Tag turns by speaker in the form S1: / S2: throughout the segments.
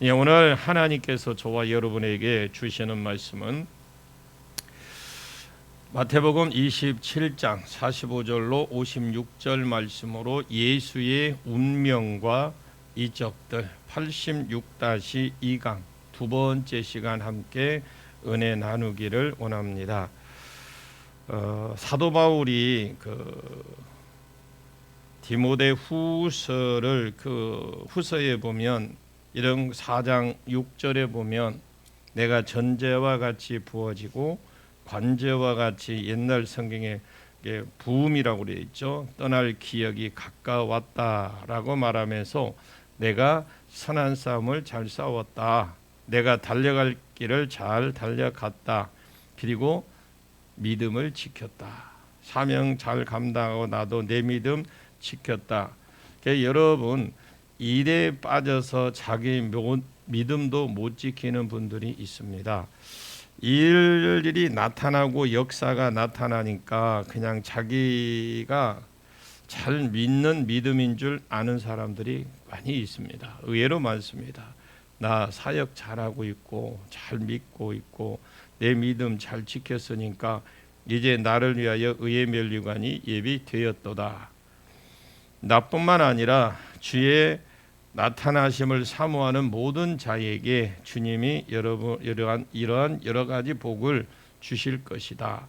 S1: 예, 오늘 하나님께서 저와 여러분에게 주시는 말씀은 마태복음 27장 45절로 56절 말씀으로 예수의 운명과 이적들 86-2강 두 번째 시간 함께 은혜 나누기를 원합니다. 사도 바울이 디모데 후서를 후서에 보면 이런 4장 6절에 보면 내가 전제와 같이 부어지고 관제와 같이 옛날 성경에 부음이라고 되어 있죠. 떠날 기억이 가까웠다라고 말하면서 내가 선한 싸움을 잘 싸웠다. 내가 달려갈 길을 잘 달려갔다. 그리고 믿음을 지켰다. 사명 잘 감당하고 나도 내 믿음 지켰다. 여러분 일에 빠져서 자기 믿음도 못 지키는 분들이 있습니다. 일이 나타나고 역사가 나타나니까 그냥 자기가 잘 믿는 믿음인 줄 아는 사람들이 많이 있습니다. 의외로 많습니다. 나 사역 잘하고 있고 잘 믿고 있고 내 믿음 잘 지켰으니까 이제 나를 위하여 의의 면류관이 예비되었도다. 나뿐만 아니라 주의 나타나심을 사모하는 모든 자에게 주님이 이러한 여러 가지 복을 주실 것이다.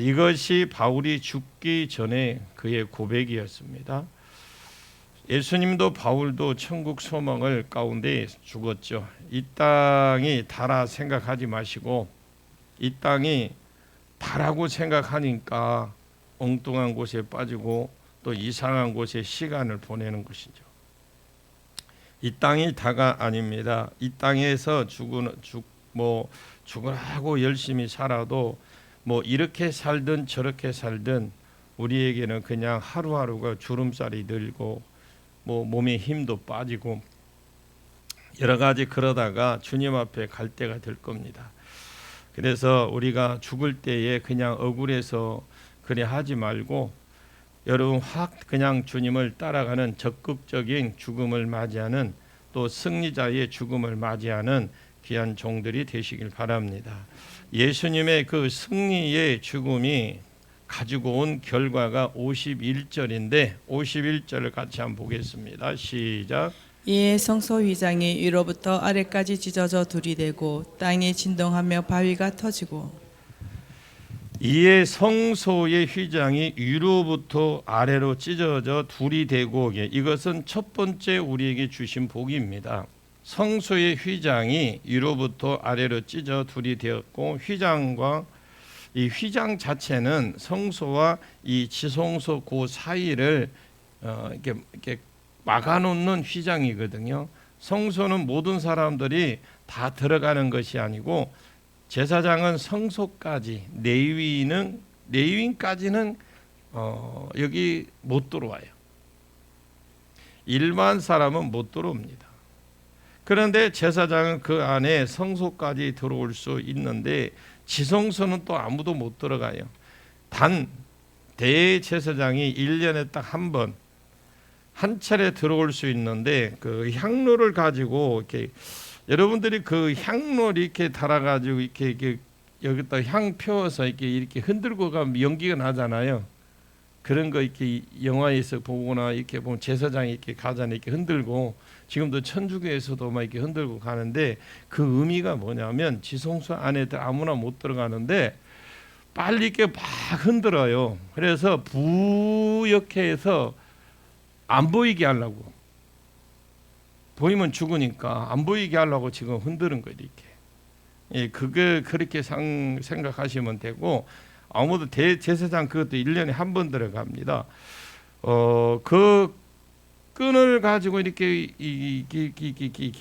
S1: 이것이 바울이 죽기 전에 그의 고백이었습니다. 예수님도 바울도 천국 소망을 가운데 죽었죠. 이 땅이 다라 생각하지 마시고 이 땅이 다라고 생각하니까 엉뚱한 곳에 빠지고 또 이상한 곳에 시간을 보내는 것이죠. 이 땅이 다가 아닙니다. 이 땅에서 죽으라고 열심히 살아도 이렇게 살든 저렇게 살든 우리에게는 그냥 하루하루가 주름살이 들고 몸에 힘도 빠지고 여러 가지 그러다가 주님 앞에 갈 때가 될 겁니다. 그래서 우리가 죽을 때에 그냥 억울해서 그래 하지 말고 여러분 확 그냥 주님을 따라가는 적극적인 죽음을 맞이하는 또 승리자의 죽음을 맞이하는 귀한 종들이 되시길 바랍니다. 예수님의 그 승리의 죽음이 가지고 온 결과가 51절인데 51절을 같이 한번 보겠습니다. 시작.
S2: 이에 성소 휘장이 위로부터 아래까지 찢어져 둘이 되고 땅이 진동하며 바위가 터지고
S1: 이에 성소의 휘장이 위로부터 아래로 찢어져 둘이 되고 이것은 첫 번째 우리에게 주신 복입니다. 성소의 휘장이 위로부터 아래로 찢어 둘이 되었고 휘장과 이 휘장 자체는 성소와 이 지성소 그 사이를 이렇게 막아놓는 휘장이거든요. 성소는 모든 사람들이 다 들어가는 것이 아니고 제사장은 성소까지 레위인까지는 여기 못 들어와요. 일반 사람은 못 들어옵니다. 그런데 제사장은 그 안에 성소까지 들어올 수 있는데 지성소는 또 아무도 못 들어가요. 단 대제사장이 1년에 딱 한 차례 들어올 수 있는데 그 향로를 가지고 이렇게 여러분들이 그 향로 이렇게 달아가지고 이렇게 여기다 향 피워서 이렇게 흔들고 가면 연기가 나잖아요. 그런 거 이렇게 영화에서 보거나 이렇게 보면 제사장이 이렇게 가잖아요. 이렇게 흔들고 지금도 천주교에서도 막 이렇게 흔들고 가는데 그 의미가 뭐냐면 지성소 안에들 아무나 못 들어가는데 빨리 이렇게 막 흔들어요. 그래서 부옇게 해서 안 보이게 하려고. 보이면 죽으니까 안 보이게 하려고 지금 흔드는 거예요. 이렇게. 예, 그게 그렇게 생각하시면 되고 아무도 대제사장 그것도 1년에 한 번 들어갑니다. 그 끈을 가지고 이렇게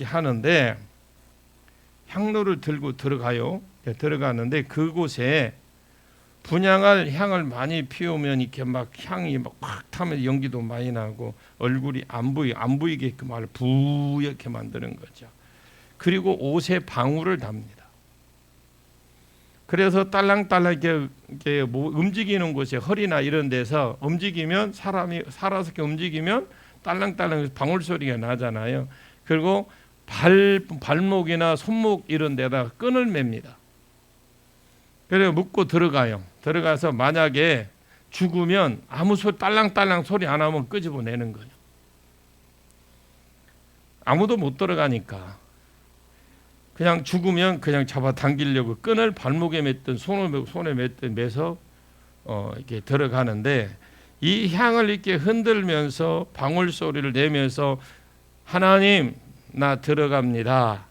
S1: 하는데 향로를 들고 들어가요. 들어가는데 그곳에 분향할 향을 많이 피우면 이렇게 막 향이 막 확 타면 연기도 많이 나고 얼굴이 안 보이게끔 부옇게 만드는 거죠. 그리고 옷에 방울을 답니다. 그래서 딸랑딸랑 이렇게 움직이는 곳에 허리나 이런 데서 움직이면 사람이 살아서 이렇게 움직이면 딸랑딸랑 방울 소리가 나잖아요. 그리고 발목이나 손목 이런 데다가 끈을 맵니다. 그래서 묶고 들어가요. 들어가서 만약에 죽으면 아무 소리 딸랑딸랑 소리 안 하면 끄집어내는 거예요. 아무도 못 들어가니까 그냥 죽으면 그냥 잡아당기려고 끈을 발목에 맸든 손에 맸든 매서 이렇게 들어가는데, 이 향을 이렇게 흔들면서 방울 소리를 내면서 하나님 나 들어갑니다.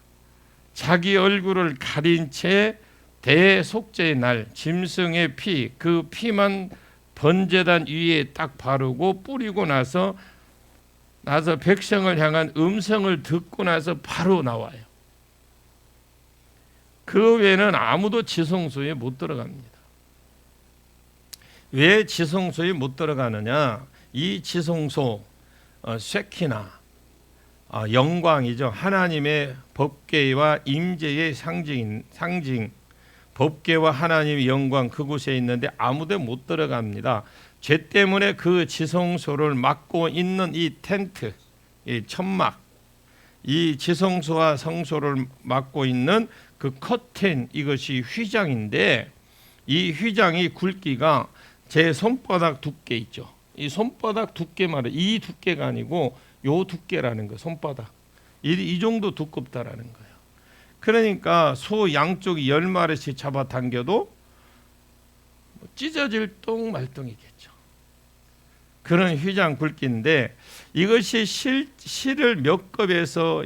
S1: 자기 얼굴을 가린 채 대속죄의 날 짐승의 피, 그 피만 번제단 위에 딱 바르고 뿌리고 나서 백성을 향한 음성을 듣고 나서 바로 나와요. 그 외에는 아무도 지성소에 못 들어갑니다. 왜 지성소에 못 들어가느냐? 이 지성소 쉐키나 영광이죠. 하나님의 법궤와 임재의 상징 법궤와 하나님의 영광 그곳에 있는데 아무도 못 들어갑니다. 죄 때문에 그 지성소를 막고 있는 이 텐트, 이 천막, 이 지성소와 성소를 막고 있는 그 커튼, 이것이 휘장인데, 이 휘장이 굵기가 제 손바닥 두께 있죠. 이 손바닥 두께 말은 이 두께가 아니고 요 두께라는 거. 손바닥 이 정도 두껍다라는 거예요. 그러니까 소 양쪽이 10마리씩 잡아당겨도 찢어질 똥말똥이겠죠. 그런 휘장 굵기인데, 이것이 실을 몇 겹에서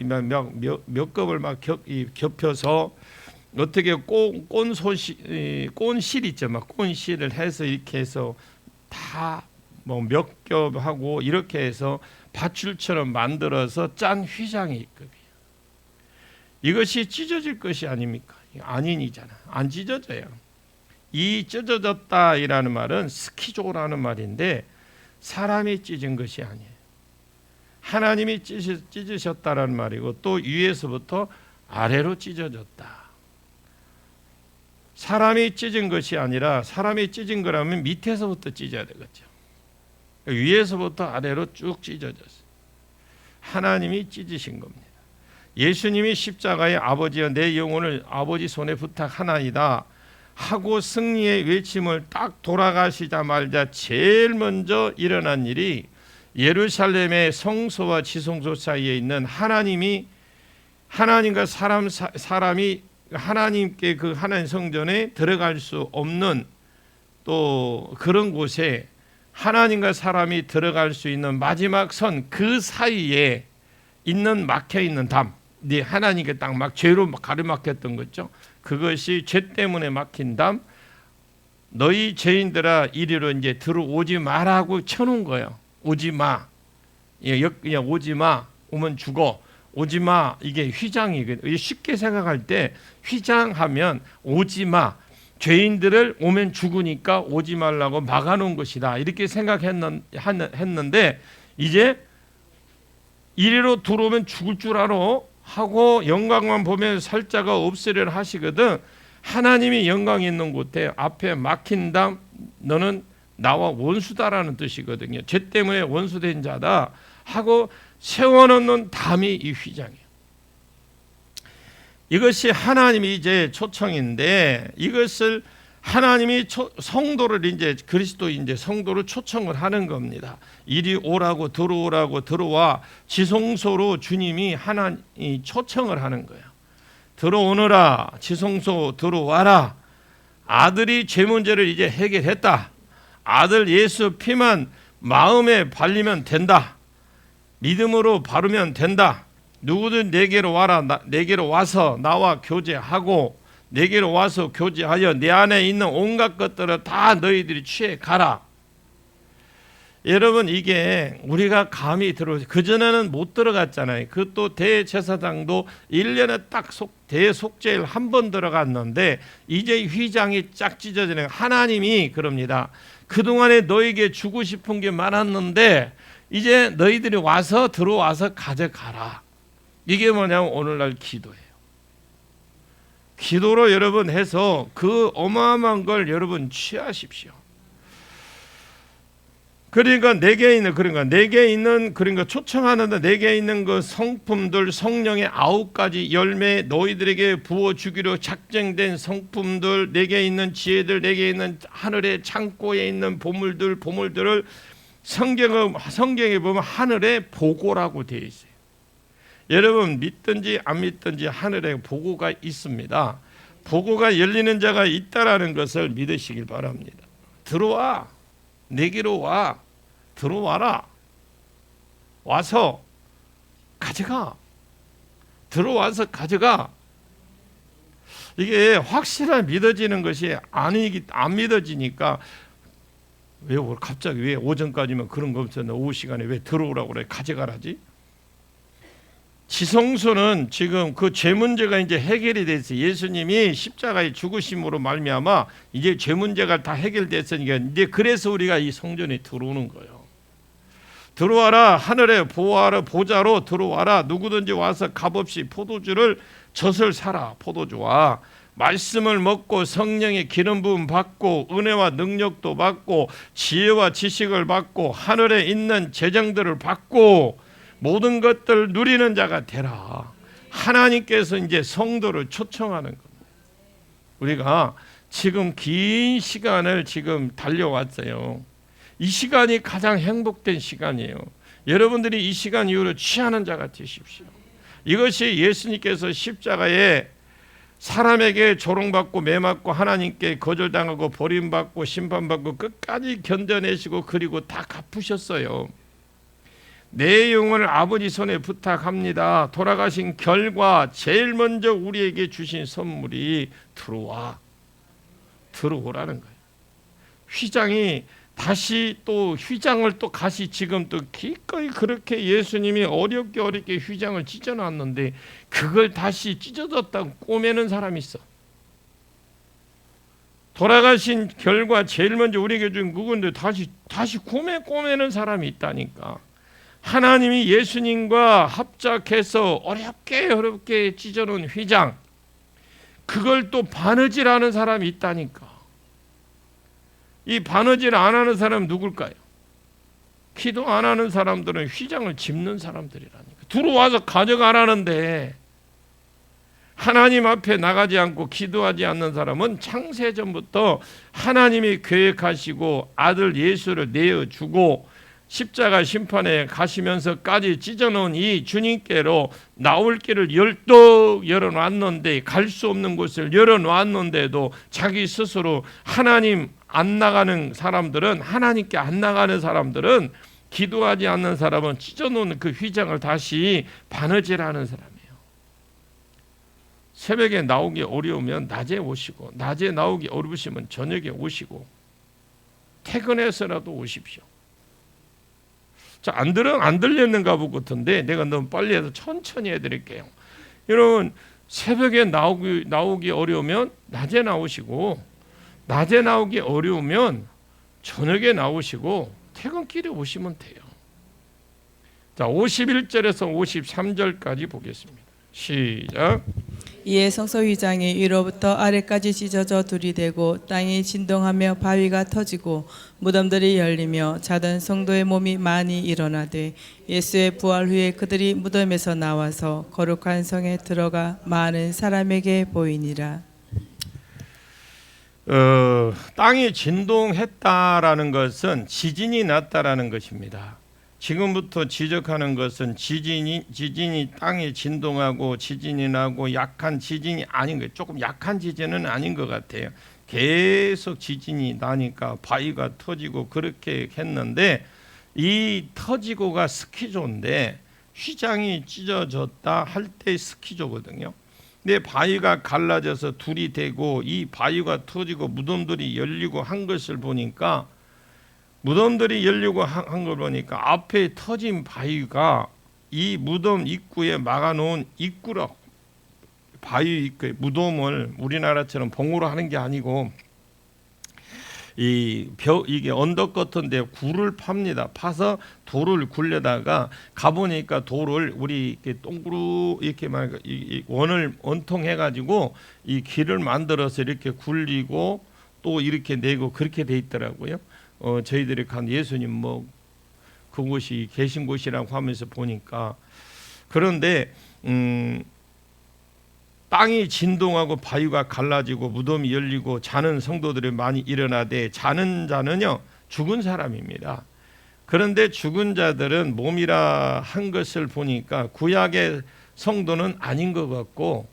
S1: 몇 겹을 막 겹혀서 어떻게 꼰실 있죠. 막 꼰실을 해서 이렇게 해서 다 뭐 몇 겹하고 이렇게 해서 밧줄처럼 만들어서 짠 휘장이 있거든요. 이것이 찢어질 것이 아닙니까? 아닌이잖아. 안 찢어져요. 이 찢어졌다이라는 말은 스키조라는 말인데, 사람이 찢은 것이 아니에요. 하나님이 찢으셨다라는 말이고, 또 위에서부터 아래로 찢어졌다. 사람이 찢은 것이 아니라, 사람이 찢은 거라면 밑에서부터 찢어야 되겠죠. 위에서부터 아래로 쭉 찢어졌어요. 하나님이 찢으신 겁니다. 예수님이 십자가에 아버지여 내 영혼을 아버지 손에 부탁하나이다 하고 승리의 외침을 딱 돌아가시자마자 제일 먼저 일어난 일이, 예루살렘의 성소와 지성소 사이에 있는 하나님과 사람이 하나님께 그 하나님 성전에 들어갈 수 없는 또 그런 곳에 하나님과 사람이 들어갈 수 있는 마지막 선, 그 사이에 있는 막혀있는 담, 하나님께 딱 막 죄로 가로막혔던 거죠. 그것이 죄 때문에 막힌 담, 너희 죄인들아 이리로 이제 들어오지 마라고 쳐놓은 거예요. 오지 마, 그냥 오지 마, 오면 죽어, 오지 마. 이게 휘장이거든요. 쉽게 생각할 때 휘장하면 오지 마, 죄인들을 오면 죽으니까 오지 말라고 막아놓은 것이다, 이렇게 생각했는데, 이제 이리로 들어오면 죽을 줄 알아 하고 영광만 보면 살자가 없으리라 하시거든. 하나님이 영광이 있는 곳에 앞에 막힌 담, 너는 나와 원수다라는 뜻이거든요. 죄 때문에 원수된 자다 하고 세워놓는 담이 이 휘장이에요. 이것이 하나님이 이제 초청인데, 이것을 하나님이 성도를 이제 그리스도 이제 성도를 초청을 하는 겁니다. 이리 오라고, 들어와. 지성소로 주님이 하나님 초청을 하는 거예요. 들어오너라, 지성소 들어와라. 아들이 죄 문제를 이제 해결했다. 아들 예수 피만 마음에 발리면 된다. 믿음으로 바르면 된다. 누구든 내게로 와라. 내게로 와서 나와 교제하고, 내게로 와서 교제하여 내 안에 있는 온갖 것들을 다 너희들이 취해 가라. 여러분, 이게 우리가 감히 그전에는 못 들어갔잖아요. 그것도 대제사장도 1년에 딱 대속죄일 한 번 들어갔는데, 이제 휘장이 쫙 찢어지는, 하나님이 그럽니다. 그동안에 너에게 주고 싶은 게 많았는데 이제 너희들이 들어와서 가져가라. 이게 뭐냐면 오늘날 기도예요. 기도로 여러분 해서 그 어마어마한 걸 여러분 취하십시오. 그러니까 내게 있는 그러니까 초청하는데 내게 있는 그 성품들, 성령의 9가지 열매, 너희들에게 부어 주기로 작정된 성품들, 내게 있는 지혜들, 내게 있는 하늘의 창고에 있는 보물들을 성경에 보면 하늘의 보고라고 되어 있어요. 여러분 믿든지 안 믿든지 하늘에 보고가 있습니다. 보고가 열리는 자가 있다라는 것을 믿으시길 바랍니다. 들어와, 내게로 와, 들어와라, 와서 가져가, 들어와서 가져가. 이게 확실하게 믿어지는 것이 안 믿어지니까 왜 갑자기 왜 오전까지면 그런 거 없었는데 오후 시간에 왜 들어오라고 그래, 가져가라지? 지성소는 지금 그 죄 문제가 이제 해결이 됐어요. 예수님이 십자가의 죽으심으로 말미암아 이제 죄 문제가 다 해결됐으니까 이제 그래서 우리가 이 성전에 들어오는 거예요. 들어와라, 하늘의 보좌로 들어와라. 누구든지 와서 값없이 포도주를 젖을 사라. 포도주와 말씀을 먹고 성령의 기름 부음 받고 은혜와 능력도 받고 지혜와 지식을 받고 하늘에 있는 재정들을 받고 모든 것들 누리는 자가 되라. 하나님께서 이제 성도를 초청하는 겁니다. 우리가 지금 긴 시간을 지금 달려왔어요. 이 시간이 가장 행복된 시간이에요. 여러분들이 이 시간 이후로 취하는 자가 되십시오. 이것이 예수님께서 십자가에 사람에게 조롱받고 매맞고 하나님께 거절당하고 버림받고 심판받고 끝까지 견뎌내시고 그리고 다 갚으셨어요. 내 영혼을 아버지 손에 부탁합니다. 돌아가신 결과 제일 먼저 우리에게 주신 선물이 들어오라는 거예요. 휘장이 다시 또 휘장을 또 다시 지금 또 기꺼이 그렇게 예수님이 어렵게 휘장을 찢어놨는데 그걸 다시 찢어졌다고 꼬매는 사람이 있어. 돌아가신 결과 제일 먼저 우리에게 준 그건데 다시 꼬매는 사람이 있다니까. 하나님이 예수님과 합작해서 어렵게 찢어놓은 휘장, 그걸 또 바느질하는 사람이 있다니까. 이 바느질 안 하는 사람은 누굴까요? 기도 안 하는 사람들은 휘장을 짚는 사람들이라니까. 들어와서 가져가라는데 하나님 앞에 나가지 않고 기도하지 않는 사람은 창세전부터 하나님이 계획하시고 아들 예수를 내어주고 십자가 심판에 가시면서까지 찢어놓은 이 주님께로 나올 길을 열독 열어놨는데 갈 수 없는 곳을 열어놨는데도 자기 스스로 하나님 안 나가는 사람들은 하나님께 안 나가는 사람들은 기도하지 않는 사람은 찢어놓은 그 휘장을 다시 바느질하는 사람이에요. 새벽에 나오기 어려우면 낮에 오시고 낮에 나오기 어려우시면 저녁에 오시고 퇴근해서라도 오십시오. 자, 안 들렸는가 보겠던데 내가 너무 빨리 해서 천천히 해드릴게요. 여러분 새벽에 나오기 어려우면 낮에 나오시고 낮에 나오기 어려우면 저녁에 나오시고 퇴근길에 오시면 돼요. 자, 51절에서 53절까지 보겠습니다. 시작.
S2: 이에 성소 휘장이 위로부터 아래까지 찢어져 둘이되고 땅이 진동하며 바위가 터지고 무덤들이 열리며 자던 성도의 몸이 많이 일어나되 예수의 부활 후에 그들이 무덤에서 나와서 거룩한 성에 들어가 많은 사람에게 보이니라.
S1: 땅이 진동했다라는 것은 지진이 났다라는 것입니다. 지금부터 지적하는 것은 지진이 땅에 진동하고 지진이 나고 약한 지진이 아닌 거예요. 조금 약한 지진은 아닌 것 같아요. 계속 지진이 나니까 바위가 터지고 그렇게 했는데 이 터지고가 스키조인데 휘장이 찢어졌다 할 때 스키조거든요. 근데 바위가 갈라져서 둘이 되고 이 바위가 터지고 무덤들이 열리고 한 것을 보니까 무덤들이 열리고 한 걸 보니까 앞에 터진 바위가 이 무덤 입구에 막아놓은 입구라고. 바위 입구에 무덤을 우리나라처럼 봉으로 하는 게 아니고 이게 언덕 같은데 굴을 팝니다. 파서 돌을 굴려다가 가보니까 돌을 우리 이렇게 동그루 이렇게 막 원을 원통해가지고 이 길을 만들어서 이렇게 굴리고 또 이렇게 내고 그렇게 돼 있더라고요. 저희들이 간 예수님 뭐 그곳이 계신 곳이라고 하면서 보니까, 그런데 땅이 진동하고 바위가 갈라지고 무덤이 열리고 자는 성도들이 많이 일어나되, 자는 자는요 죽은 사람입니다. 그런데 죽은 자들은 몸이라 한 것을 보니까 구약의 성도는 아닌 것 같고,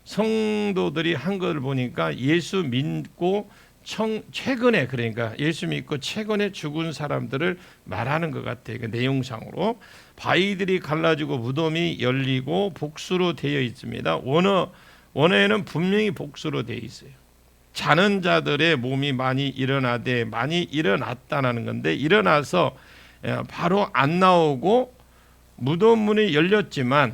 S1: 성도들이 한 것을 보니까 예수 믿고 최근에, 그러니까 예수 믿고 최근에 죽은 사람들을 말하는 것 같아요. 그 내용상으로 바위들이 갈라지고 무덤이 열리고 복수로 되어 있습니다. 원어에는 분명히 복수로 되어 있어요. 자는 자들의 몸이 많이 일어나되, 많이 일어났다는 건데, 일어나서 바로 안 나오고 무덤 문이 열렸지만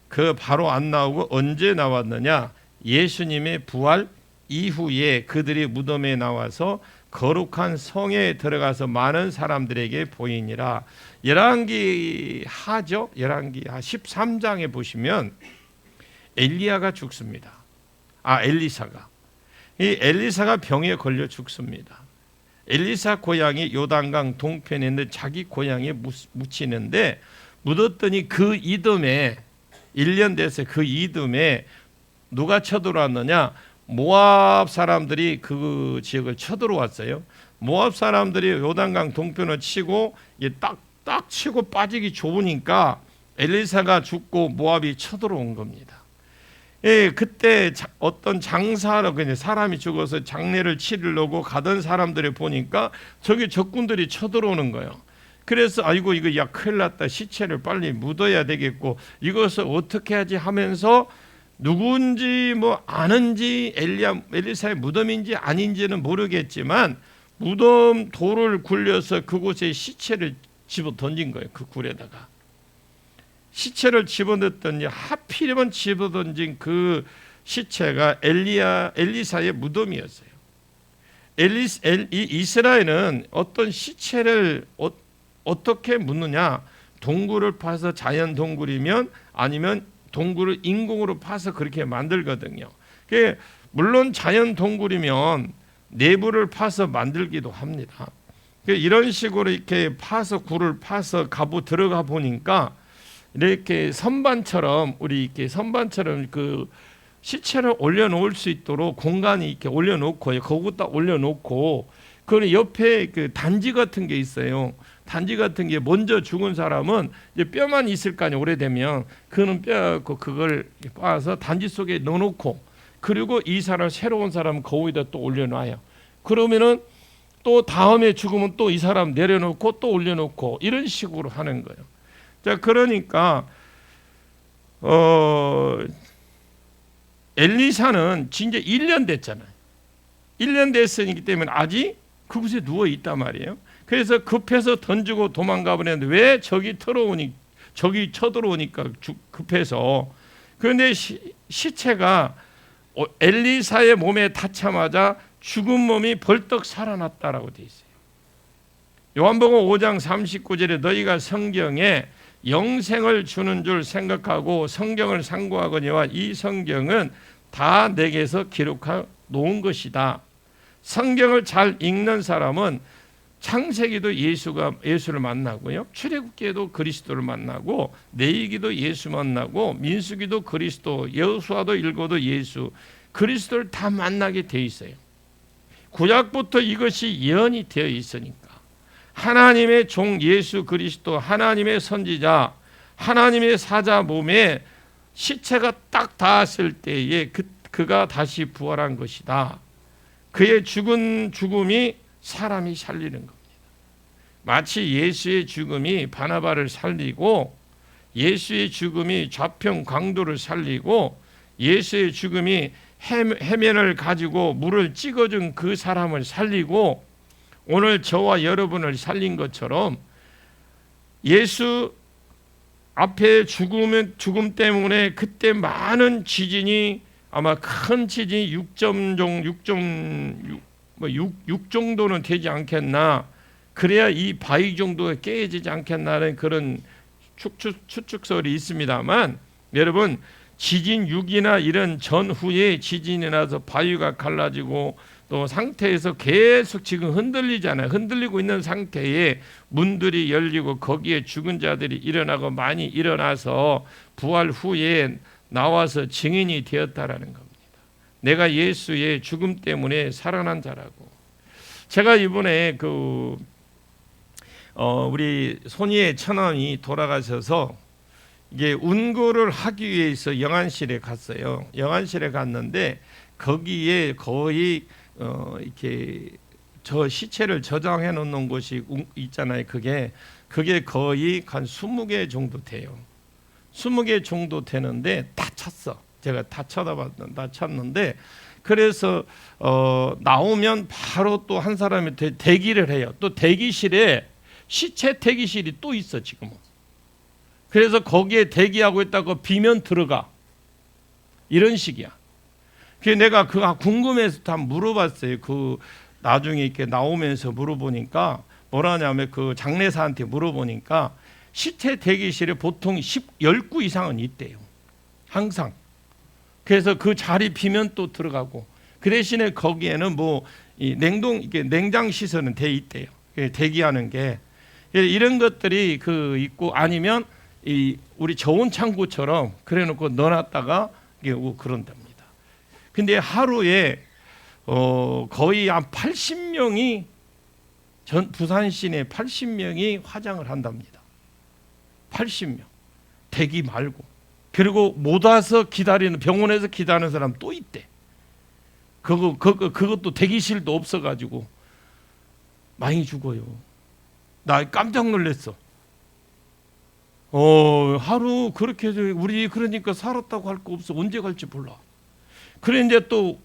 S1: 그 바로 안 나오고 언제 나왔느냐? 예수님의 부활 이후에 그들이 무덤에 나와서 거룩한 성에 들어가서 많은 사람들에게 보이니라. 열왕기하 13장에 보시면 엘리야가 죽습니다. 엘리사가. 이 엘리사가 병에 걸려 죽습니다. 엘리사 고향이 요단강 동편에 있는 자기 고향에 묻히는데, 묻었더니 그 이듬해 1년 돼서 그 이듬해 누가 쳐들어왔느냐? 모압 사람들이 그 지역을 쳐들어왔어요. 모압 사람들이 요단강 동편을 치고 딱 치고 빠지기 좋으니까 엘리사가 죽고 모압이 쳐들어온 겁니다. 그때 어떤 장사로 그냥 사람이 죽어서 장례를 치르려고 가던 사람들이 보니까 저기 적군들이 쳐들어오는 거예요. 그래서 아이고 이거 야 큰일 났다, 시체를 빨리 묻어야 되겠고 이것을 어떻게 하지 하면서, 누군지 뭐 아는지 엘리사의 무덤인지 아닌지는 모르겠지만 무덤 돌을 굴려서 그곳에 시체를 집어 던진 거예요. 그 굴에다가 시체를 집어넣었더니 하필이면 집어 던진 그 시체가 엘리사의 무덤이었어요. 이스라엘은 어떤 시체를 어떻게 묻느냐? 동굴을 파서, 자연 동굴이면 아니면 동굴을 인공으로 파서 그렇게 만들거든요. 물론 자연 동굴이면 내부를 파서 만들기도 합니다. 이런 식으로 이렇게 파서, 굴을 파서 가보 들어가 보니까 이렇게 선반처럼, 우리 이렇게 선반처럼 그 시체를 올려놓을 수 있도록 공간이 이렇게 올려놓고, 거기다 올려놓고, 그 옆에 그 단지 같은 게 있어요. 단지 같은 게, 먼저 죽은 사람은 이제 뼈만 있을 거 아니에요. 오래되면 그는 뼈고 그걸 빻아서 단지 속에 넣어놓고, 그리고 이 사람, 새로운 사람 거기다 또 올려놔요. 그러면은 또 다음에 죽으면 또 이 사람 내려놓고 또 올려놓고, 이런 식으로 하는 거예요. 자, 그러니까 엘리사는 진짜 1년 됐잖아요. 1년 됐으기 때문에 아직 그곳에 누워 있단 말이에요. 그래서 급해서 던지고 도망가 버렸는데, 왜 저기 쳐들어오니까 급해서. 그런데 시체가 엘리사의 몸에 닿자마자 죽은 몸이 벌떡 살아났다라고 되어 있어요. 요한복음 5장 39절에 너희가 성경에 영생을 주는 줄 생각하고 성경을 상고하거니와 이 성경은 다 내게서 기록해 놓은 것이다. 성경을 잘 읽는 사람은 창세기도 예수를 만나고요, 출애굽기에도 그리스도를 만나고, 레위기도 예수 만나고, 민수기도 그리스도, 여호수아도 읽어도 예수, 그리스도를 다 만나게 돼 있어요. 구약부터 이것이 예언이 되어 있으니까 하나님의 종 예수 그리스도, 하나님의 선지자, 하나님의 사자 몸에 시체가 딱 닿았을 때에 그가 다시 부활한 것이다. 그의 죽은 죽음이 사람이 살리는 겁니다. 마치 예수의 죽음이 바나바를 살리고, 예수의 죽음이 좌평 강도를 살리고, 예수의 죽음이 해면을 가지고 물을 찍어준 그 사람을 살리고, 오늘 저와 여러분을 살린 것처럼, 예수 앞에 죽음 때문에 그때 많은 지진이, 아마 큰 지진이 6 정도는 되지 않겠나, 그래야 이 바위 정도가 깨지지 않겠나는 그런 추측설이 있습니다만, 여러분, 지진 6이나 이런 전후에 지진이 나서 바위가 갈라지고 또 상태에서 계속 지금 흔들리잖아요. 흔들리고 있는 상태에 문들이 열리고 거기에 죽은 자들이 일어나고 많이 일어나서 부활 후에 나와서 증인이 되었다라는 겁니다. 내가 예수의 죽음 때문에 살아난 자라고. 제가 이번에 우리 손이의 처남이 돌아가셔서 이게 운구를 하기 위해서 영안실에 갔어요. 영안실에 갔는데 거기에 거의 이렇게 저 시체를 저장해 놓는 곳이 있잖아요. 그게 거의 한 20개 정도 돼요. 20개 정도 되는데 다 찼어. 제가 다 쳐다봤는데 다 찼는데 그래서 나오면 바로 또 한 사람이 대기를 해요. 또 대기실에 시체 대기실이 또 있어 지금은. 그래서 거기에 대기하고 있다고 비면 들어가. 이런 식이야. 그래서 내가 그거 궁금해서 다 물어봤어요. 나중에 이렇게 나오면서 물어보니까 뭐라냐면 그 장례사한테 물어보니까 시체 대기실에 보통 10구 이상은 있대요. 항상. 그래서 그 자리 비면 또 들어가고 그 대신에 거기에는 이 냉장 시설은 돼 있대요. 대기하는 게 이런 것들이 있고 아니면 우리 저온 창고처럼 그래놓고 넣어놨다가 이게 그런답니다. 근데 하루에 거의 한 80명이 부산 시내 80명이 화장을 한답니다. 80명 대기 말고. 그리고 못 와서 기다리는 병원에서 기다리는 사람 또 있대. 그것도 대기실도 없어가지고 많이 죽어요. 나 깜짝 놀랐어. 하루 그렇게 우리 그러니까 살았다고 할 거 없어. 언제 갈지 몰라. 그래 이제 또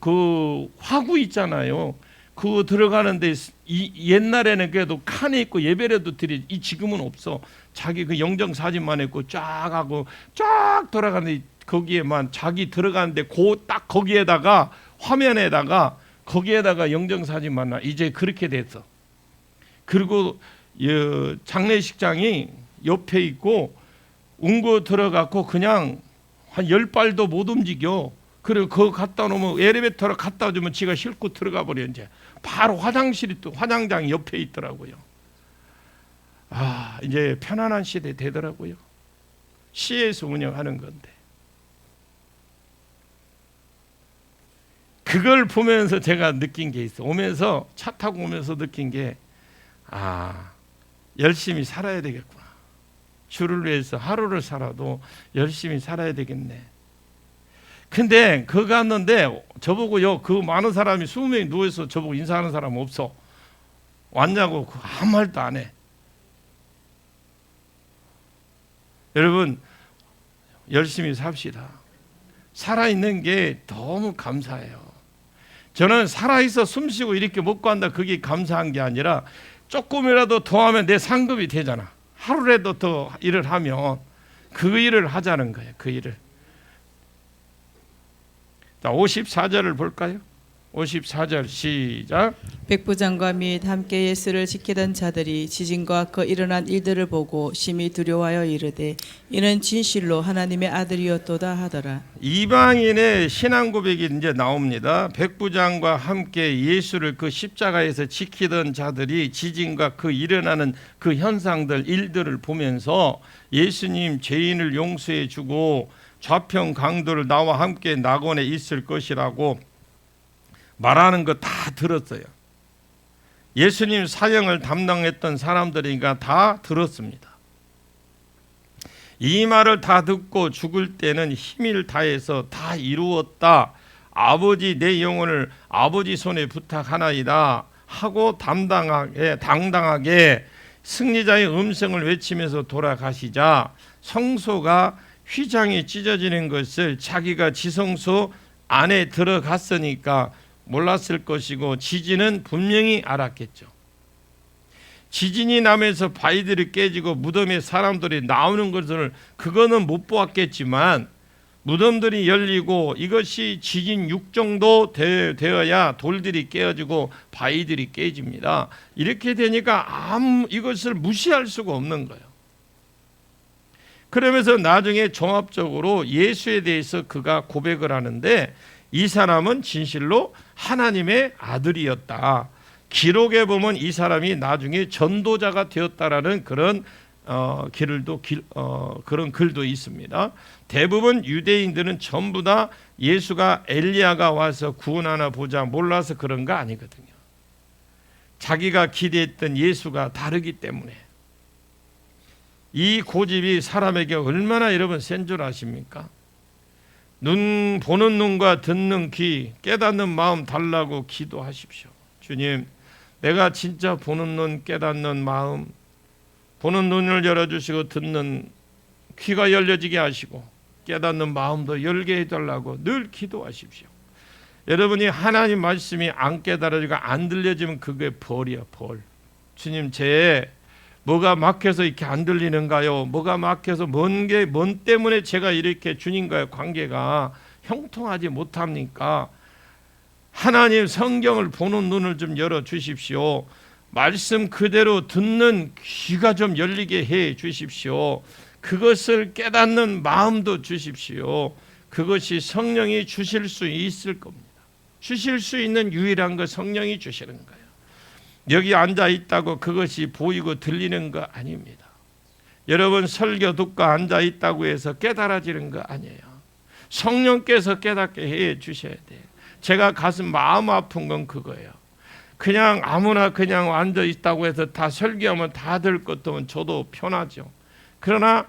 S1: 화구 있잖아요. 그거 들어가는데 옛날에는 그래도 칸에 있고 예배라도 드리. 지금은 없어. 자기 그 영정 사진만 있고 쫙 하고 쫙 돌아가는데 거기에만 자기 들어가는데 딱 거기에다가 화면에다가 거기에다가 영정 사진만 나. 이제 그렇게 됐어. 그리고 장례식장이 옆에 있고 운구 들어갔고 그냥 한 10발도 못 움직여. 그리고 그거 갖다 놓으면 엘리베이터로 갖다 주면 지가 싣고 들어가 버려. 이제 바로 화장실이 또 화장장이 옆에 있더라고요. 이제 편안한 시대 되더라고요. 시에서 운영하는 건데 그걸 보면서 제가 느낀 게 있어. 오면서 차 타고 오면서 느낀 게 열심히 살아야 되겠구나. 주를 위해서 하루를 살아도 열심히 살아야 되겠네. 근데 그거 갔는데 저보고요, 그 많은 사람이 20명이 누워서 저보고 인사하는 사람 없어. 왔냐고 아무 말도 안 해. 여러분 열심히 삽시다. 살아있는 게 너무 감사해요. 저는 살아있어 숨쉬고 이렇게 먹고 한다 그게 감사한 게 아니라 조금이라도 더 하면 내 상급이 되잖아. 하루라도 더 일을 하면 그 일을 하자는 거예요. 그 일을. 자, 54절을 볼까요? 54절 시작.
S2: 백부장과 및 함께 예수를 지키던 자들이 지진과 그 일어난 일들을 보고 심히 두려워하여 이르되 이는 진실로 하나님의 아들이었도다 하더라.
S1: 이방인의 신앙 고백이 이제 나옵니다. 백부장과 함께 예수를 그 십자가에서 지키던 자들이 지진과 그 일어나는 그 현상들 일들을 보면서 예수님 죄인을 용서해 주고 좌편 강도를 나와 함께 낙원에 있을 것이라고 말하는 거 다 들었어요. 예수님 사형을 담당했던 사람들이니까 다 들었습니다. 이 말을 다 듣고 죽을 때는 힘을 다해서 다 이루었다. 아버지 내 영혼을 아버지 손에 부탁하나이다 하고 당당하게 승리자의 음성을 외치면서 돌아가시자 성소가 휘장이 찢어지는 것을 자기가 지성소 안에 들어갔으니까 몰랐을 것이고 지진은 분명히 알았겠죠. 지진이 나면서 바위들이 깨지고 무덤에 사람들이 나오는 것을 그거는 못 보았겠지만 무덤들이 열리고 이것이 지진 6 정도 되어야 돌들이 깨어지고 바위들이 깨집니다. 이렇게 되니까 이것을 무시할 수가 없는 거예요. 그러면서 나중에 종합적으로 예수에 대해서 그가 고백을 하는데 이 사람은 진실로 하나님의 아들이었다. 기록에 보면 이 사람이 나중에 전도자가 되었다라는 그런 그런 글도 있습니다. 대부분 유대인들은 전부 다 예수가 엘리야가 와서 구원하나 보자 몰라서 그런 거 아니거든요. 자기가 기대했던 예수가 다르기 때문에. 이 고집이 사람에게 얼마나 여러분 센 줄 아십니까? 보는 눈과 듣는 귀, 깨닫는 마음 달라고 기도하십시오. 주님, 내가 진짜 보는 눈, 깨닫는 마음, 보는 눈을 열어주시고 듣는 귀가 열려지게 하시고 깨닫는 마음도 열게 해달라고 늘 기도하십시오. 여러분이 하나님 말씀이 안 깨달아지고 안 들려지면 그게 벌이야, 벌. 주님, 제 뭐가 막혀서 이렇게 안 들리는가요? 뭐가 막혀서 뭔 때문에 제가 이렇게 주님과의 관계가 형통하지 못합니까? 하나님 성경을 보는 눈을 좀 열어 주십시오. 말씀 그대로 듣는 귀가 좀 열리게 해 주십시오. 그것을 깨닫는 마음도 주십시오. 그것이 성령이 주실 수 있을 겁니다. 주실 수 있는 유일한 것 성령이 주시는 거예요. 여기 앉아 있다고 그것이 보이고 들리는 거 아닙니다. 여러분 설교 듣고 앉아 있다고 해서 깨달아지는 거 아니에요. 성령께서 깨닫게 해 주셔야 돼요. 제가 가슴 마음 아픈 건 그거예요. 그냥 아무나 그냥 앉아 있다고 해서 다 설교하면 다 될 것도 저도 편하죠. 그러나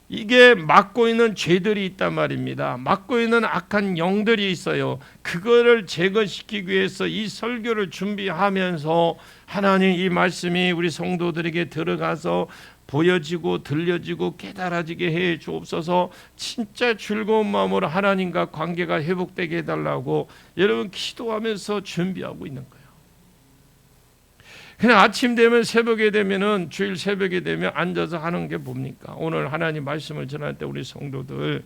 S1: 이게 맡고 있는 죄들이 있단 말입니다. 맡고 있는 악한 영들이 있어요. 그거를 제거시키기 위해서 이 설교를 준비하면서 하나님 이 말씀이 우리 성도들에게 들어가서 보여지고 들려지고 깨달아지게 해 주옵소서. 진짜 즐거운 마음으로 하나님과 관계가 회복되게 해달라고 여러분 기도하면서 준비하고 있는 거예요. 그냥 아침 되면 새벽에 되면은 주일 새벽에 되면 앉아서 하는 게 뭡니까? 오늘 하나님 말씀을 전할 때 우리 성도들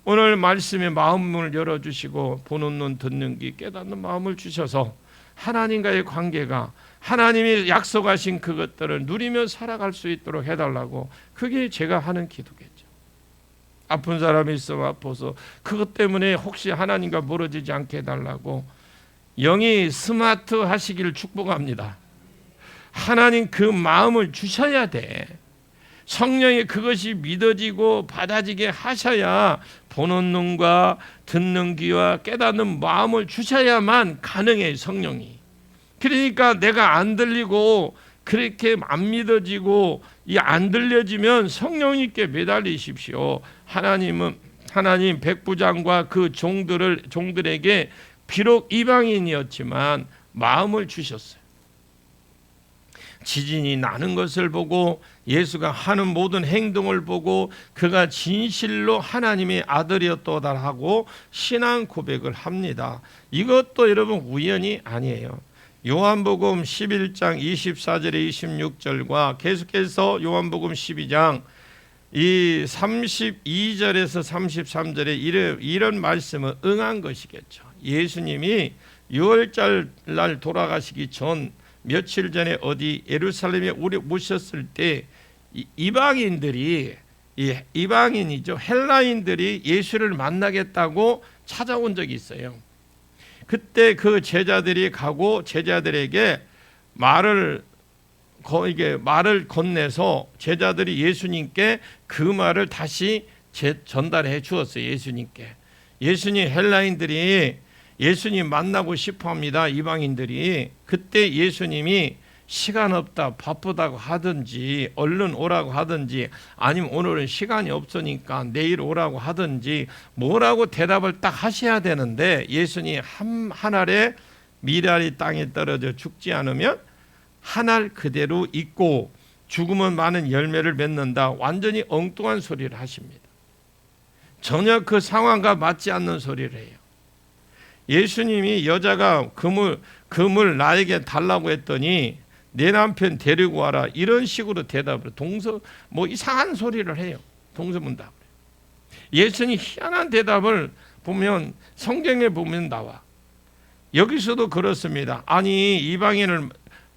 S1: 오늘 말씀의 마음을 열어주시고 보는 눈 듣는 귀 깨닫는 마음을 주셔서 하나님과의 관계가 하나님이 약속하신 그것들을 누리며 살아갈 수 있도록 해달라고 그게 제가 하는 기도겠죠. 아픈 사람이 있으면 아파서 그것 때문에 혹시 하나님과 멀어지지 않게 해달라고 영이 스마트 하시기를 축복합니다. 하나님 그 마음을 주셔야 돼. 성령이 그것이 믿어지고 받아지게 하셔야 보는 눈과 듣는 귀와 깨닫는 마음을 주셔야만 가능해. 성령이. 그러니까 내가 안 들리고 그렇게 안 믿어지고 이 안 들려지면 성령님께 매달리십시오. 하나님 백부장과 그 종들에게 비록 이방인이었지만 마음을 주셨어요. 지진이 나는 것을 보고 예수가 하는 모든 행동을 보고 그가 진실로 하나님의 아들이었도다 하고 신앙 고백을 합니다. 이것도 여러분 우연이 아니에요. 요한복음 11장 24절에 26절과 계속해서 요한복음 12장 이 32절에서 33절에 이런 말씀을 응한 것이겠죠. 예수님이 6월절 날 돌아가시기 전 며칠 전에 어디 예루살렘에 오셨을 때 이방인이죠. 헬라인들이 예수를 만나겠다고 찾아온 적이 있어요. 그때 그 제자들이 가고 제자들에게 말을 건네서 제자들이 예수님께 그 말을 다시 전달해 주었어요. 예수님 헬라인들이 예수님 만나고 싶어합니다. 이방인들이. 그때 예수님이 시간 없다 바쁘다고 하든지 얼른 오라고 하든지 아니면 오늘은 시간이 없으니까 내일 오라고 하든지 뭐라고 대답을 딱 하셔야 되는데 예수님 한 알에 미랄이 땅에 떨어져 죽지 않으면 한 알 그대로 있고 죽으면 많은 열매를 맺는다. 완전히 엉뚱한 소리를 하십니다. 전혀 그 상황과 맞지 않는 소리를 해요. 예수님이 여자가 금을 나에게 달라고 했더니 내 남편 데리고 와라 이런 식으로 대답을 이상한 소리를 해요. 동서문답을. 예수님 희한한 대답을 보면 성경에 보면 나와. 여기서도 그렇습니다. 아니 이방인을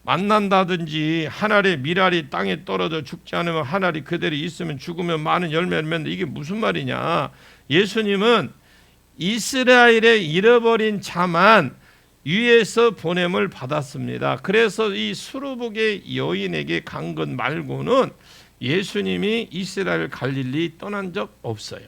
S1: 만난다든지 한 알의 미랄이 땅에 떨어져 죽지 않으면 한 알이 그대로 있으면 죽으면 많은 열매를 맺는다. 이게 무슨 말이냐. 예수님은 이스라엘의 잃어버린 자만 위에서 보냄을 받았습니다. 그래서 이 수르복의 여인에게 간 것 말고는 예수님이 이스라엘 갈릴리 떠난 적 없어요.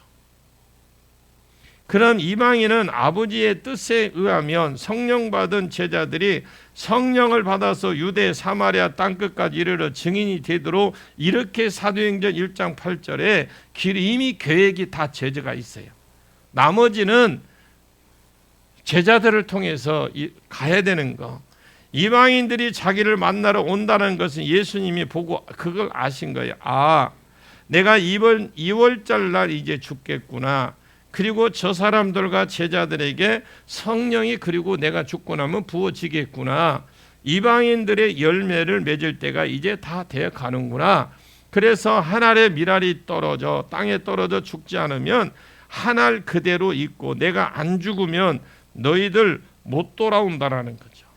S1: 그런 이방인은 아버지의 뜻에 의하면 성령 받은 제자들이 성령을 받아서 유대 사마리아 땅끝까지 이르러 증인이 되도록 이렇게 사도행전 1장 8절에 이미 계획이 다 제재가 있어요. 나머지는 제자들을 통해서 가야 되는 거. 이방인들이 자기를 만나러 온다는 것은 예수님이 보고 그걸 아신 거예요. 아, 내가 이번 2월절 날 이제 죽겠구나. 그리고 저 사람들과 제자들에게 성령이 그리고 내가 죽고 나면 부어지겠구나. 이방인들의 열매를 맺을 때가 이제 다 되어 가는구나. 그래서 한 알의 밀알이 떨어져 땅에 떨어져 죽지 않으면 한 알 그대로 있고 내가 안 죽으면 너희들 못 돌아온다라는 거죠.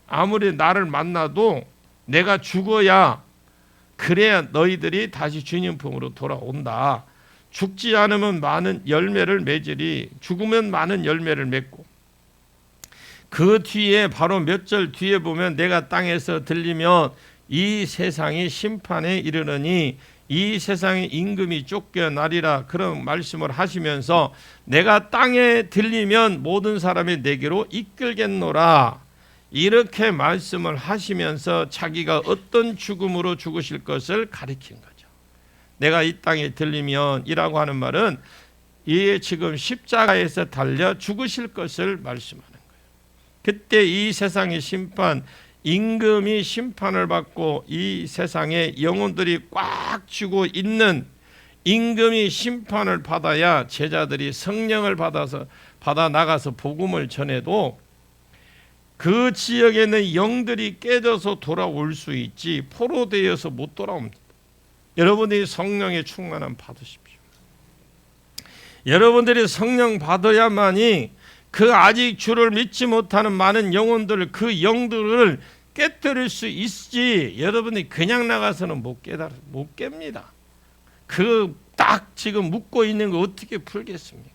S1: 아무리 나를 만나도 내가 죽어야 그래야 너희들이 다시 주님 품으로 돌아온다. 죽지 않으면 많은 열매를 맺으리. 죽으면 많은 열매를 맺고. 그 뒤에 바로 몇 절 뒤에 보면 내가 땅에서 들리면 이 세상이 심판에 이르느니 이 세상의 임금이 쫓겨나리라. 그런 말씀을 하시면서 내가 땅에 들리면 모든 사람이 내게로 이끌겠노라. 이렇게 말씀을 하시면서 자기가 어떤 죽음으로 죽으실 것을 가리킨 거죠. 내가 이 땅에 들리면 이라고 하는 말은 이 지금 십자가에서 달려 죽으실 것을 말씀하는 거예요. 그때 이 세상의 심판, 임금이 심판을 받고 이 세상에 영혼들이 꽉 쥐고 있는 임금이 심판을 받아야 제자들이 성령을 받아 나가서 복음을 전해도 그 지역에 있는 영들이 깨져서 돌아올 수 있지 포로되어서 못 돌아옵니다. 여러분들이 성령의 충만함 받으십시오. 여러분들이 성령 받아야만이 그 아직 주를 믿지 못하는 많은 영혼들, 그 영들을 깨뜨릴 수 있지. 여러분이 그냥 나가서는 못 깹니다. 그 딱 지금 묶고 있는 거 어떻게 풀겠습니까?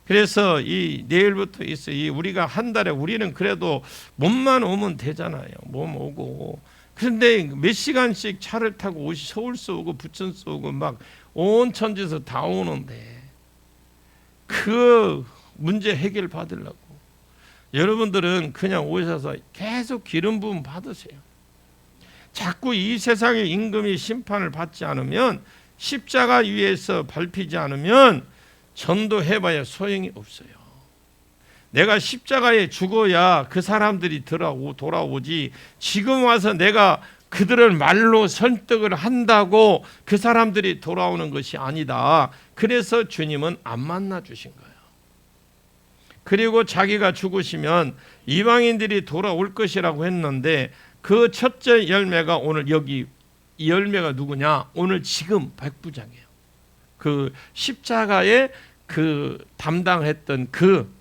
S1: 그래서 이 내일부터 있어요. 우리가 한 달에 우리는 그래도 몸만 오면 되잖아요. 몸 오고. 그런데 몇 시간씩 차를 타고 서울서 오고 부천서 오고 막 온 천지에서 다 오는데 그 문제 해결 받으려고 여러분들은 그냥 오셔서 계속 기름 부음 받으세요. 자꾸 이 세상의 임금이 심판을 받지 않으면 십자가 위에서 밟히지 않으면 전도해봐야 소용이 없어요. 내가 십자가에 죽어야 그 사람들이 돌아오지 지금 와서 내가 그들을 말로 설득을 한다고 그 사람들이 돌아오는 것이 아니다. 그래서 주님은 안 만나 주신 거예요. 그리고 자기가 죽으시면 이방인들이 돌아올 것이라고 했는데 그 첫째 열매가 오늘 여기 이 열매가 누구냐? 오늘 지금 백부장이에요. 그 십자가에 그 담당했던 그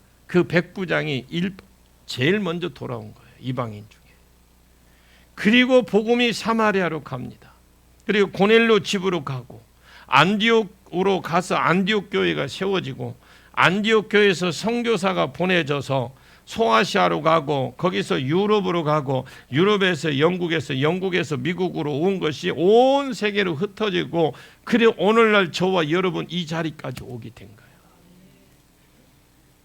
S1: 백부장이 제일 먼저 돌아온 거예요. 이방인 중에. 그리고 복음이 사마리아로 갑니다. 그리고 고넬료 집으로 가고 안디옥으로 가서 안디옥 교회가 세워지고 안디옥 교회에서 선교사가 보내져서 소아시아로 가고 거기서 유럽으로 가고 유럽에서 영국에서 미국으로 온 것이 온 세계로 흩어지고 그리고 오늘날 저와 여러분 이 자리까지 오게 된 거예요.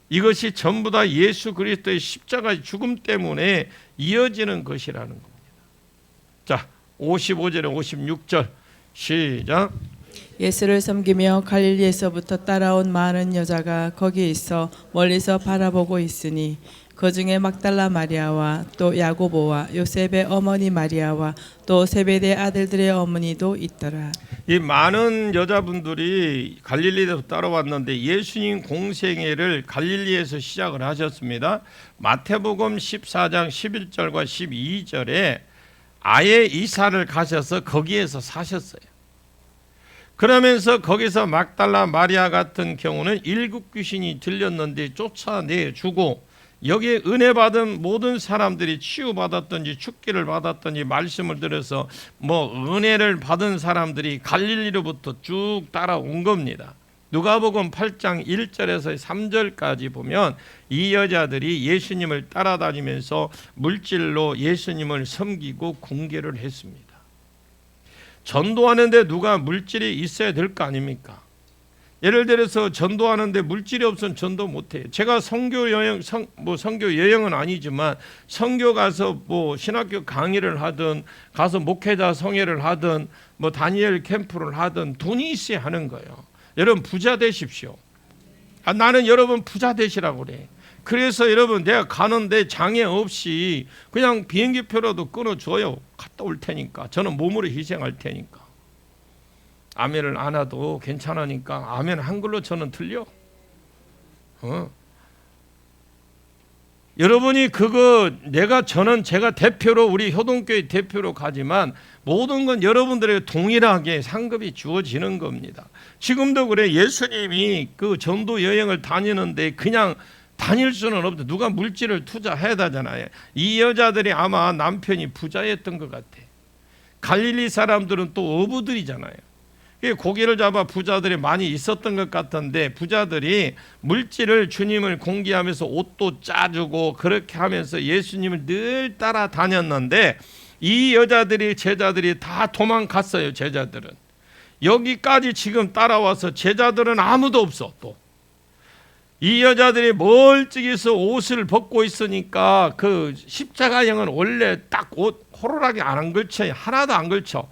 S1: 이것이 전부 다 예수 그리스도의 십자가의 죽음 때문에 이어지는 것이라는 겁니다. 자, 55절에 56절 시작.
S2: 예수를 섬기며 갈릴리에서부터 따라온 많은 여자가 거기 있어 멀리서 바라보고 있으니 그 중에 막달라 마리아와 또 야고보와 요셉의 어머니 마리아와 또 세베대 아들들의 어머니도 있더라.
S1: 이 많은 여자분들이 갈릴리에서 따라왔는데 예수님 공생애를 갈릴리에서 시작을 하셨습니다. 마태복음 14장 11절과 12절에 아예 이사를 가셔서 거기에서 사셨어요. 그러면서 거기서 막달라 마리아 같은 경우는 일곱 귀신이 들렸는데 쫓아내주고 여기에 은혜 받은 모든 사람들이 치유받았든지 축기를 받았든지 말씀을 들어서 은혜를 받은 사람들이 갈릴리로부터 쭉 따라온 겁니다. 누가복음 8장 1절에서 3절까지 보면 이 여자들이 예수님을 따라다니면서 물질로 예수님을 섬기고 궁계를 했습니다. 전도하는데 누가 물질이 있어야 될 거 아닙니까? 예를 들어서 전도하는데 물질이 없으면 전도 못해요. 제가 선교 여행은 아니지만 선교 가서 뭐 신학교 강의를 하든 가서 목회자 성회를 하든 뭐 다니엘 캠프를 하든 돈이 있어야 하는 거예요. 여러분 부자 되십시오. 나는 여러분 부자 되시라고 그래. 그래서 여러분 내가 가는데 장애 없이 그냥 비행기표라도 끊어줘요. 갔다 올 테니까. 저는 몸으로 희생할 테니까. 아멘을 안 해도 괜찮으니까 아멘 한글로 저는 틀려. 여러분이 그거 제가 대표로 우리 효동교회 대표로 가지만 모든 건 여러분들에게 동일하게 상급이 주어지는 겁니다. 지금도 그래. 예수님이 그 전도 여행을 다니는데 그냥 다닐 수는 없다. 누가 물질을 투자해야 되잖아요. 이 여자들이 아마 남편이 부자였던 것 같아. 갈릴리 사람들은 또 어부들이잖아요. 고기를 잡아 부자들이 많이 있었던 것 같은데 부자들이 물질을 주님을 공개하면서 옷도 짜주고 그렇게 하면서 예수님을 늘 따라다녔는데 이 여자들이 제자들이 다 도망갔어요. 제자들은 여기까지 지금 따라와서 제자들은 아무도 없어. 또 이 여자들이 멀찍이서 옷을 벗고 있으니까 그 십자가형은 원래 딱 옷 호루라기 안 걸쳐요. 하나도 안 걸쳐.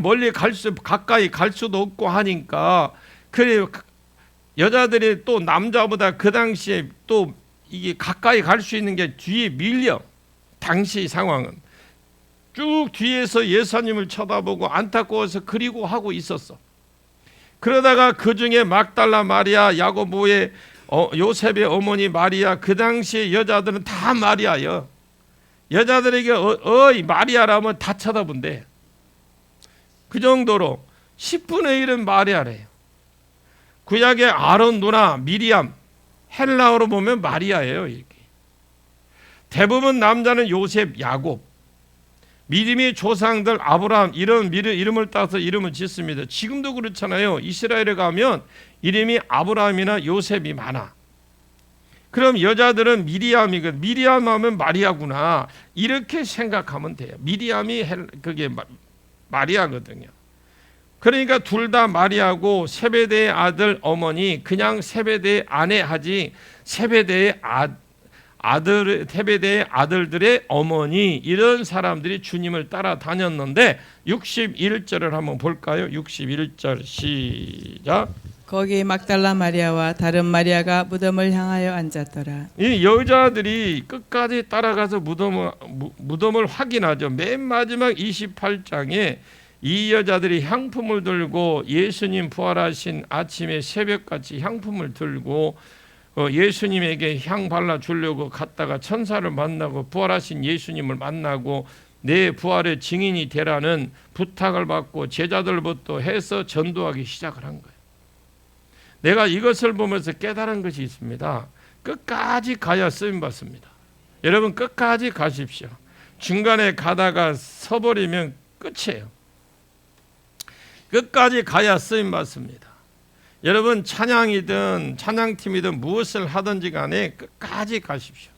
S1: 멀리 가까이 갈 수도 없고 하니까 그래 여자들이 또 남자보다 그 당시에 또 이게 가까이 갈 수 있는 게 뒤에 밀려. 당시 상황은 쭉 뒤에서 예수님을 쳐다보고 안타까워서 그리고 하고 있었어. 그러다가 그 중에 막달라 마리아, 야고보의 요셉의 어머니 마리아, 그 당시 여자들은 다 마리아요. 여자들에게 어이 마리아라면 다 쳐다본대. 그 정도로 10분의 1은 마리아래요. 구약의 아론 누나 미리암, 헬라어로 보면 마리아예요. 이렇게. 대부분 남자는 요셉, 야곱, 믿음의 조상들 아브라함 이런 이름을 따서 이름을 짓습니다. 지금도 그렇잖아요. 이스라엘에 가면 이름이 아브라함이나 요셉이 많아. 그럼 여자들은 미리암이거든. 미리암 하면 마리아구나 이렇게 생각하면 돼요. 미리암이 그게 마리아거든요. 그러니까 둘 다 마리아고 세베대의 아들 어머니 그냥 세베대의 아내 하지 세베대의 세베대의 아들들의 어머니 이런 사람들이 주님을 따라다녔는데 61절을 한번 볼까요? 61절 시작.
S2: 거기 막달라 마리아와 다른 마리아가 무덤을 향하여 앉았더라.
S1: 이 여자들이 끝까지 따라가서 무덤을 확인하죠. 맨 마지막 28장에 이 여자들이 향품을 들고 예수님 부활하신 아침에 새벽같이 향품을 들고 예수님에게 향 발라주려고 갔다가 천사를 만나고 부활하신 예수님을 만나고 내 부활의 증인이 되라는 부탁을 받고 제자들부터 해서 전도하기 시작을 한 거예요. 내가 이것을 보면서 깨달은 것이 있습니다. 끝까지 가야 쓰임받습니다. 여러분 끝까지 가십시오. 중간에 가다가 서버리면 끝이에요. 끝까지 가야 쓰임받습니다. 여러분 찬양이든 찬양팀이든 무엇을 하든지 간에 끝까지 가십시오.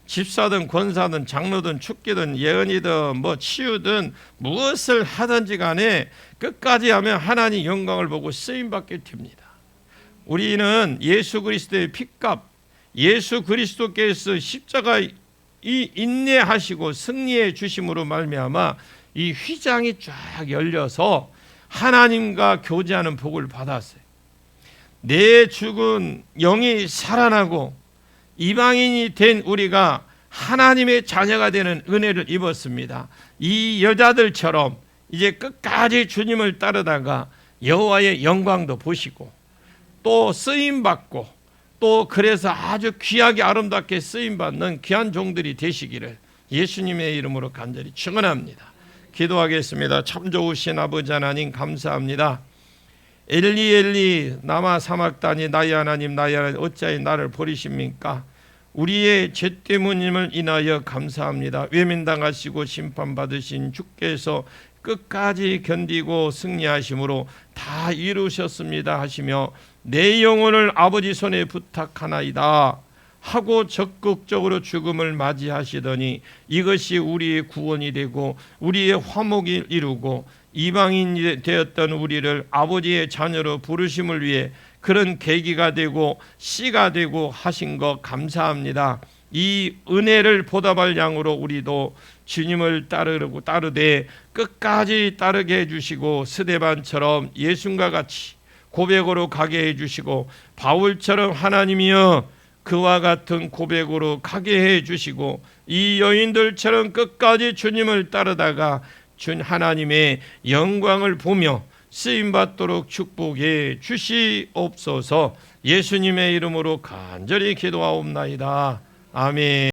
S1: 집사든 권사든 장로든 축기든 예언이든 뭐 치유든 무엇을 하든지 간에 끝까지 하면 하나님 영광을 보고 쓰임받게 됩니다. 우리는 예수 그리스도의 핏값, 예수 그리스도께서 십자가에 인내하시고 승리해 주심으로 말미암아 이 휘장이 쫙 열려서 하나님과 교제하는 복을 받았어요. 내 죽은 영이 살아나고 이방인이 된 우리가 하나님의 자녀가 되는 은혜를 입었습니다. 이 여자들처럼 이제 끝까지 주님을 따르다가 여호와의 영광도 보시고 또 쓰임받고 또 그래서 아주 귀하게 아름답게 쓰임받는 귀한 종들이 되시기를 예수님의 이름으로 간절히 축원합니다. 기도하겠습니다. 참 좋으신 아버지 하나님 감사합니다. 엘리 엘리 나마 사막다니 나의 하나님 나의 하나님 어찌하여 나를 버리십니까? 우리의 죄 때문임을 인하여 감사합니다. 외면당하시고 심판받으신 주께서 끝까지 견디고 승리하심으로 다 이루셨습니다 하시며 내 영혼을 아버지 손에 부탁하나이다 하고 적극적으로 죽음을 맞이하시더니 이것이 우리의 구원이 되고 우리의 화목을 이루고 이방인이 되었던 우리를 아버지의 자녀로 부르심을 위해 그런 계기가 되고 씨가 되고 하신 것 감사합니다. 이 은혜를 보답할 양으로 우리도 주님을 따르되 끝까지 따르게 해주시고 스데반처럼 예수님과 같이 고백으로 가게 해주시고 바울처럼 하나님이여 그와 같은 고백으로 가게 해주시고 이 여인들처럼 끝까지 주님을 따르다가 하나님의 영광을 보며 쓰임받도록 축복해 주시옵소서. 예수님의 이름으로 간절히 기도하옵나이다. 아멘.